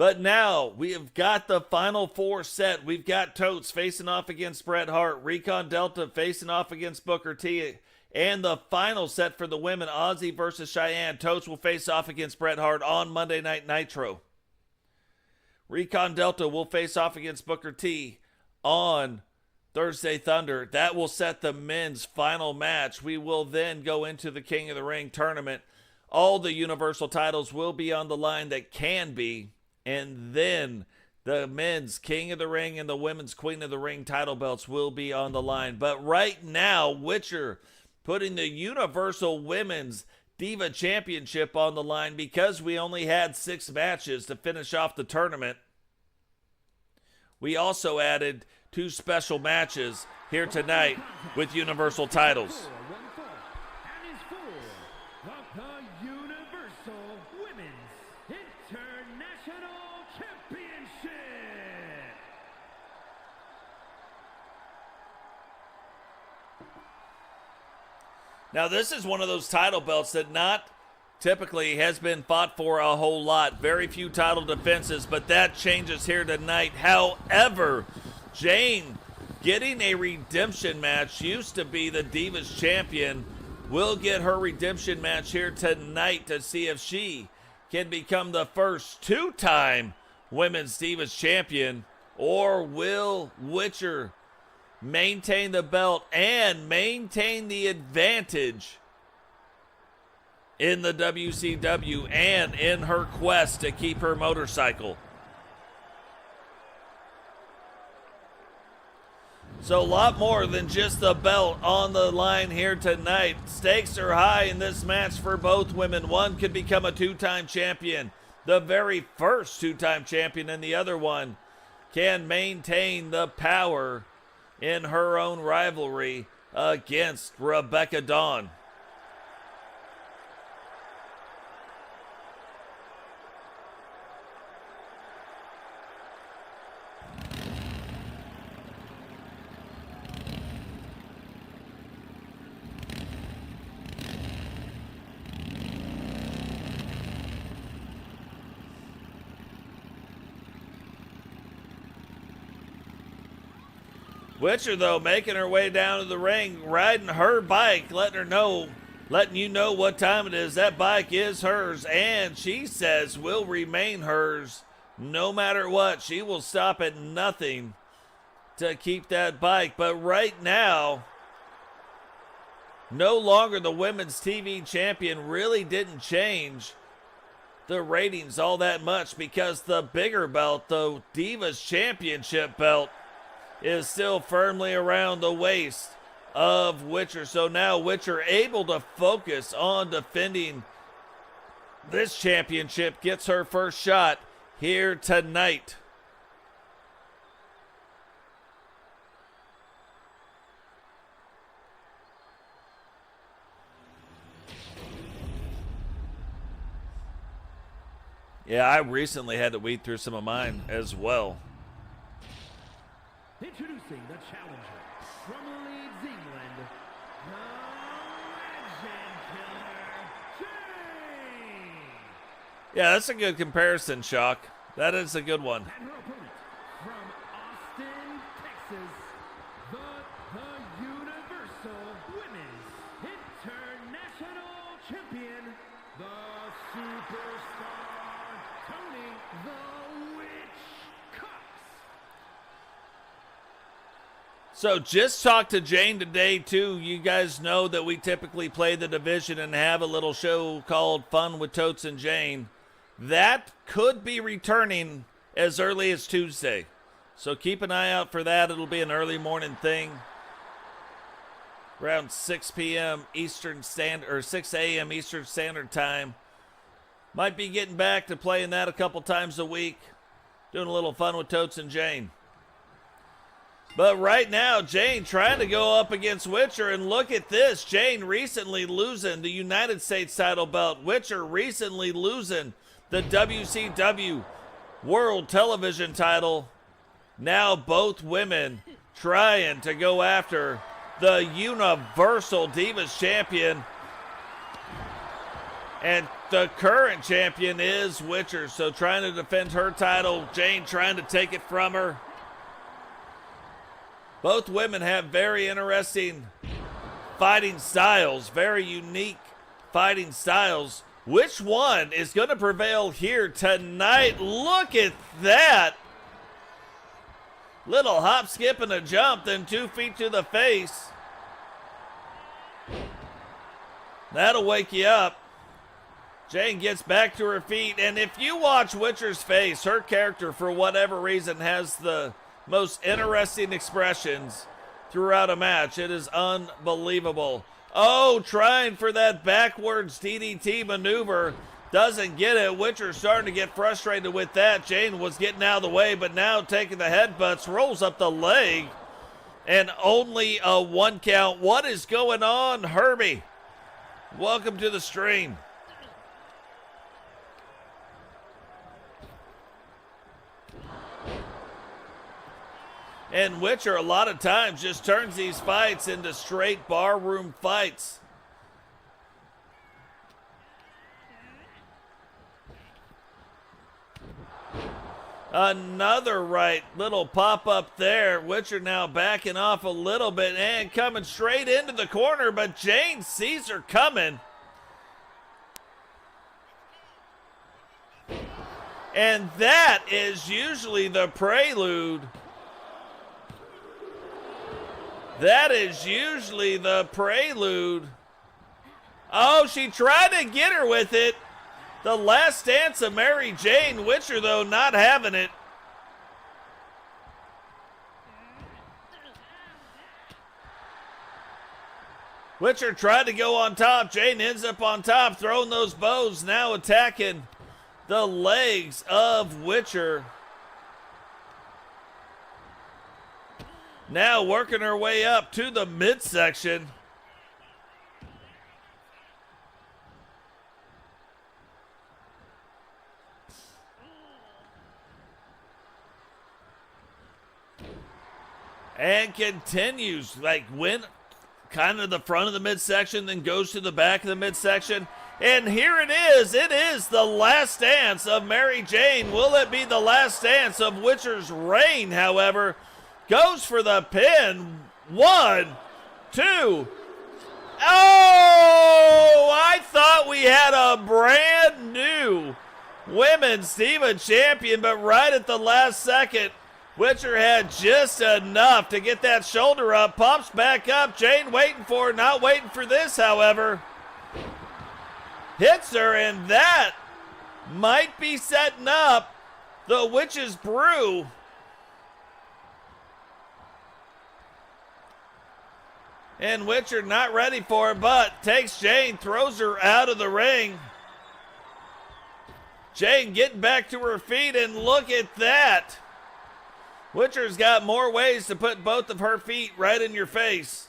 But now we have got the final four set. We've got Totes facing off against Bret Hart, Recon Delta facing off against Booker T, and the final set for the women, Ozzy versus Cheyenne. Totes will face off against Bret Hart on Monday Night Nitro. Recon Delta will face off against Booker T on Thursday Thunder. That will set the men's final match. We will then go into the King of the Ring tournament. All the Universal titles will be on the line that can be. And then the men's King of the Ring and the women's Queen of the Ring title belts will be on the line. But right now, Witcher putting the Universal Women's Diva Championship on the line because we only had 6 matches to finish off the tournament. We also added 2 special matches here tonight with Universal titles. Now, this is one of those title belts that not typically has been fought for a whole lot. Very few title defenses, but that changes here tonight. However, Jane getting a redemption match, used to be the Divas champion, will get her redemption match here tonight to see if she can become the first 2-time Women's Divas champion, or will Witcher maintain the belt and maintain the advantage in the WCW and in her quest to keep her motorcycle. So a lot more than just the belt on the line here tonight. Stakes are high in this match for both women. One could become a 2-time champion, the very first 2-time champion, and the other one can maintain the power in her own rivalry against Rebecca Dawn. Witcher, though, making her way down to the ring, riding her bike, letting you know what time it is. That bike is hers, and she says will remain hers no matter what. She will stop at nothing to keep that bike. But right now, no longer the women's TV champion, really didn't change the ratings all that much because the bigger belt, the Divas Championship belt, is still firmly around the waist of Witcher. So now Witcher able to focus on defending this championship, gets her first shot here tonight. Yeah, I recently had to weed through some of mine as well. Introducing the challenger from Leeds, England, the Legend Killer, Jane. Yeah, that's a good comparison, Shock. That is a good one. And her opponent from Austin, Texas, the Universal Women's International Champion, the Superstar, Tony the Witch Cox. So just talked to Jane today, too. You guys know that we typically play the division and have a little show called Fun with Totes and Jane. That could be returning as early as Tuesday. So keep an eye out for that. It'll be an early morning thing. Around 6 p.m. Eastern Standard, or 6 a.m. Eastern Standard Time. Might be getting back to playing that a couple times a week. Doing a little Fun with Totes and Jane. But right now, Jane trying to go up against Witcher, and look at this. Jane recently losing the United States title belt. Witcher recently losing the WCW World Television title. Now both women trying to go after the Universal Divas Champion. And the current champion is Witcher, so trying to defend her title, Jane trying to take it from her. Both women have very interesting fighting styles, very unique fighting styles. Which one is going to prevail here tonight? Look at that. Little hop, skip, and a jump, then 2 feet to the face. That'll wake you up. Jane gets back to her feet, and if you watch Witcher's face, her character, for whatever reason, has the most interesting expressions throughout a match. It is unbelievable. Oh, trying for that backwards DDT maneuver. Doesn't get it. Witcher starting to get frustrated with that. Jane was getting out of the way, but now taking the headbutts, rolls up the leg, and only a 1 count. What is going on, Herbie? Welcome to the stream. And Witcher a lot of times just turns these fights into straight barroom fights. Another right little pop up there. Witcher now backing off a little bit and coming straight into the corner, but Jane sees her coming. And that is usually the prelude. That is usually the prelude. Oh, she tried to get her with it. The last dance of Mary Jane. Witcher, though, not having it. Witcher tried to go on top. Jane ends up on top, throwing those bows, now attacking the legs of Witcher. Now working her way up to the midsection. And continues, like, went kind of the front of the midsection, then goes to the back of the midsection. And here it is. It is the last dance of Mary Jane. Will it be the last dance of Witcher's reign, however? Goes for the pin. 1, 2. Oh, I thought we had a brand new Women's Diva champion, but right at the last second, Witcher had just enough to get that shoulder up. Pops back up. Jane waiting for it. Not waiting for this, however. Hits her, and that might be setting up the Witch's Brew. And Witcher not ready for it, but takes Jane, throws her out of the ring. Jane getting back to her feet, and look at that. Witcher's got more ways to put both of her feet right in your face.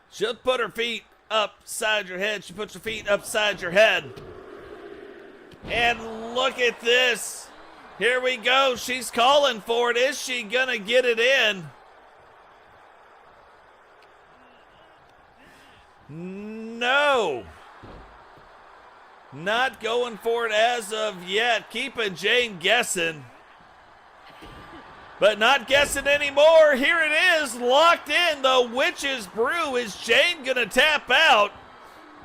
She'll put her feet upside your head. She puts her feet upside your head. And look at this. Here we go. She's calling for it. Is she going to get it in? No. Not going for it as of yet. Keeping Jane guessing. But not guessing anymore. Here it is, locked in. The Witch's Brew. Is Jane going to tap out?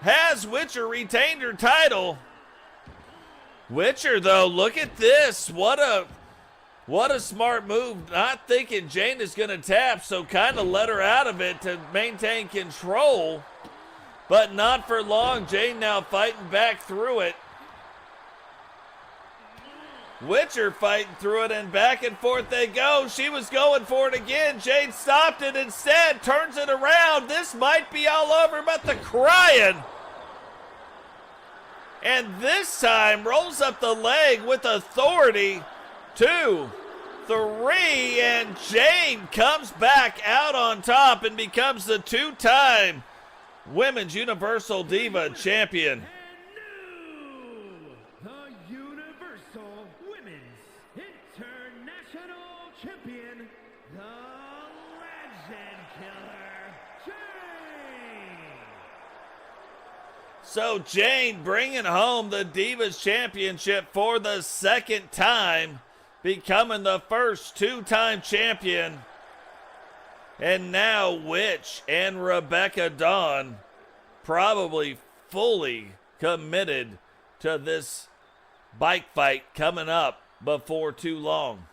Has Witcher retained her title? Witcher, though, look at this. What a smart move. Not thinking Jane is going to tap, so kind of let her out of it to maintain control. But not for long. Jane now fighting back through it. Witcher fighting through it, and back and forth they go. She was going for it again. Jane stopped it instead, turns it around. This might be all over, but the crying. And this time rolls up the leg with authority. 2, 3, and Jane comes back out on top and becomes the 2-time Women's Universal Diva Champion. And new, the Universal Women's International Champion, the Legend Killer, Jane. So Jane bringing home the Divas Championship for the second time, becoming the first two-time champion. And now Witch and Rebecca Dawn probably fully committed to this bike fight coming up before too long.